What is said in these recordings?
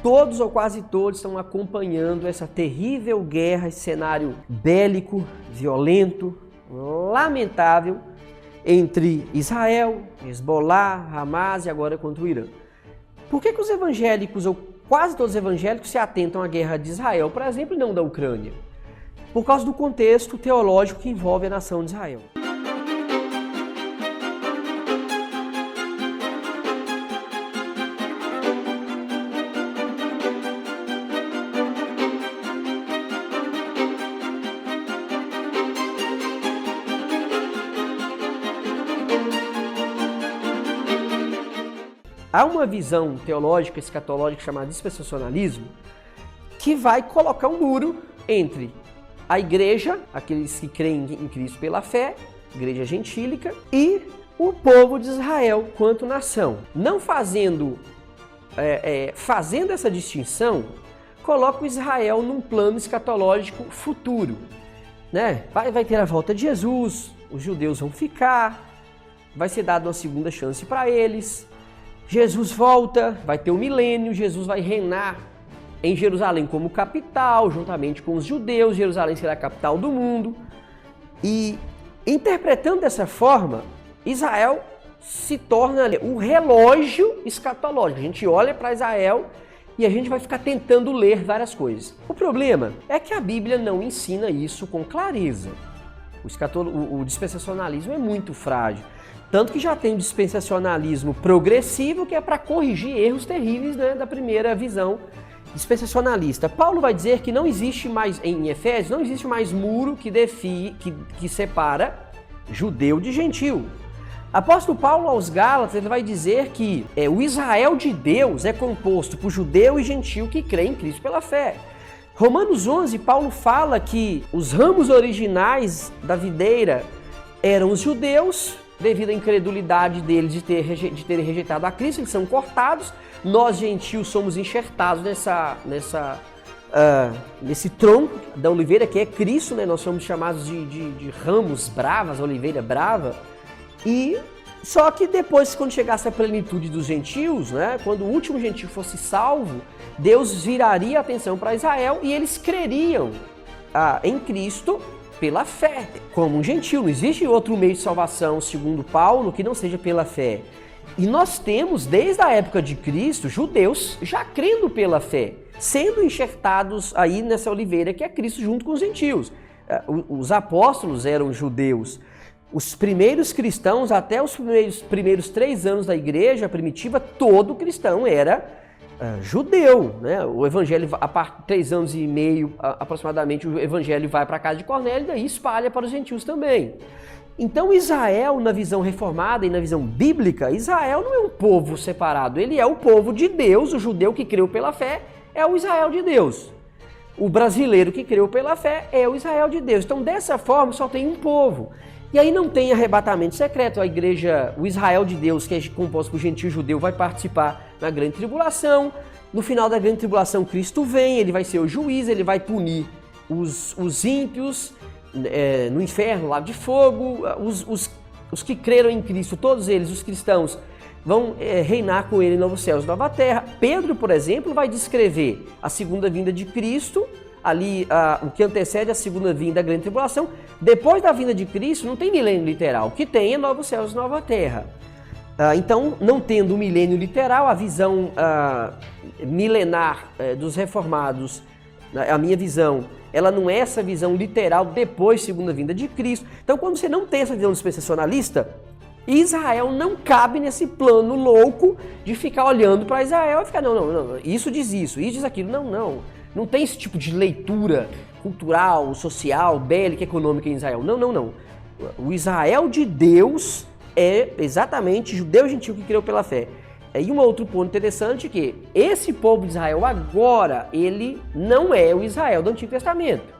todos ou quase todos estão acompanhando essa terrível guerra, esse cenário bélico, violento, lamentável entre Israel, Hezbollah, Hamas e agora contra o Irã. Por que os evangélicos, ou quase todos os evangélicos, se atentam à guerra de Israel, por exemplo, e não da Ucrânia? Por causa do contexto teológico que envolve a nação de Israel. Há uma visão teológica, escatológica, chamada dispensacionalismo, que vai colocar um muro entre a igreja, aqueles que creem em Cristo pela fé, igreja gentílica, e o povo de Israel quanto nação. Não fazendo essa distinção, coloca o Israel num plano escatológico futuro. Né? Vai ter a volta de Jesus, os judeus vão ficar, vai ser dada uma segunda chance para eles. Jesus volta, vai ter o milênio, Jesus vai reinar em Jerusalém como capital, juntamente com os judeus. Jerusalém será a capital do mundo. E interpretando dessa forma, Israel se torna o relógio escatológico. A gente olha para Israel e a gente vai ficar tentando ler várias coisas. O problema é que a Bíblia não ensina isso com clareza. O dispensacionalismo é muito frágil. Tanto que já tem o dispensacionalismo progressivo, que é para corrigir erros terríveis, né, da primeira visão dispensacionalista. Paulo vai dizer que não existe mais, em Efésios, não existe mais muro que separa judeu de gentil. Apóstolo Paulo aos Gálatas, ele vai dizer que o Israel de Deus é composto por judeu e gentil que crê em Cristo pela fé. Romanos 11, Paulo fala que os ramos originais da videira eram os judeus, devido à incredulidade deles de terem rejeitado a Cristo, eles são cortados. Nós, gentios, somos enxertados nesse tronco da oliveira, que é Cristo, né? Nós somos chamados de ramos bravas, oliveira brava. E só que depois, quando chegasse a plenitude dos gentios, né? Quando o último gentio fosse salvo, Deus viraria a atenção para Israel e eles creriam em Cristo pela fé, como um gentil. Não existe outro meio de salvação, segundo Paulo, que não seja pela fé. E nós temos, desde a época de Cristo, judeus já crendo pela fé, sendo enxertados aí nessa oliveira que é Cristo junto com os gentios. Os apóstolos eram judeus. Os primeiros cristãos, até os primeiros 3 anos da igreja primitiva, todo cristão era judeu, né? O evangelho, a partir de 3 anos e meio aproximadamente, o evangelho vai para a casa de Cornélio e daí espalha para os gentios também. Então Israel, na visão reformada e na visão bíblica, Israel não é um povo separado, ele é o povo de Deus. O judeu que creu pela fé é o Israel de Deus. O brasileiro que creu pela fé é o Israel de Deus. Então dessa forma só tem um povo. E aí não tem arrebatamento secreto. A igreja, o Israel de Deus, que é composto por gentil e judeu, vai participar na grande tribulação. No final da grande tribulação, Cristo vem, ele vai ser o juiz, ele vai punir os ímpios no inferno, lago de fogo. Os que creram em Cristo, todos eles, os cristãos, vão reinar com ele em novos céus e nova terra. Pedro, por exemplo, vai descrever a segunda vinda de Cristo, ali o que antecede a segunda vinda da grande tribulação. Depois da vinda de Cristo não tem milênio literal, o que tem é novos céus e nova terra. Então, não tendo um milênio literal, a visão milenar dos reformados, a minha visão, ela não é essa visão literal depois da segunda vinda de Cristo. Então, quando você não tem essa visão dispensacionalista, Israel não cabe nesse plano louco de ficar olhando para Israel e ficar, não, isso diz aquilo, não tem esse tipo de leitura cultural, social, bélica, econômica em Israel. Não. O Israel de Deus é exatamente judeu e gentil que creu pela fé. E um outro ponto interessante é que esse povo de Israel agora, ele não é o Israel do Antigo Testamento.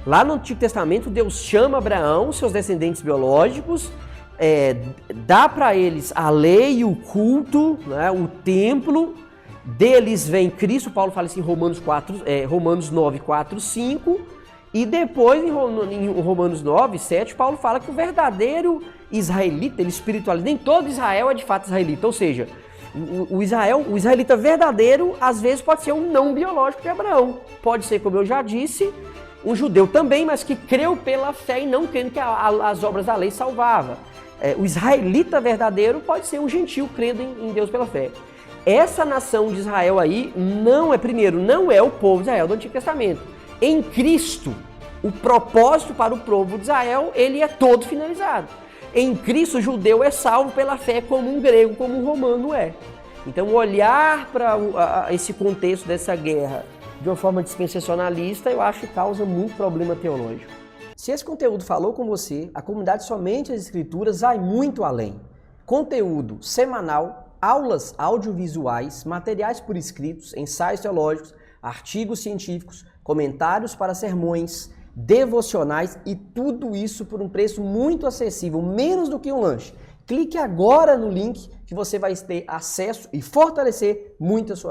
Lá no Antigo Testamento, Deus chama Abraão, seus descendentes biológicos, dá para eles a lei, o culto, né, o templo. Deles vem Cristo. Paulo fala assim em Romanos 9, 4, 5. E depois, em Romanos 9, 7, Paulo fala que o verdadeiro israelita, ele espiritualiza, nem todo Israel é de fato israelita. Ou seja, O israelita verdadeiro, às vezes, pode ser um não biológico de Abraão. Pode ser, como eu já disse, um judeu também, mas que creu pela fé e não crendo que as obras da lei salvavam. O israelita verdadeiro pode ser um gentil crendo em Deus pela fé. Essa nação de Israel aí não é o povo de Israel do Antigo Testamento. Em Cristo, o propósito para o povo de Israel, ele é todo finalizado. Em Cristo, o judeu é salvo pela fé como um grego, como um romano é. Então, olhar para esse contexto dessa guerra de uma forma dispensacionalista, eu acho que causa muito problema teológico. Se esse conteúdo falou com você, a comunidade Somente as Escrituras vai muito além. Conteúdo semanal, aulas audiovisuais, materiais por escritos, ensaios teológicos, artigos científicos, comentários para sermões, devocionais e tudo isso por um preço muito acessível, menos do que um lanche. Clique agora no link que você vai ter acesso e fortalecer muito a sua fé.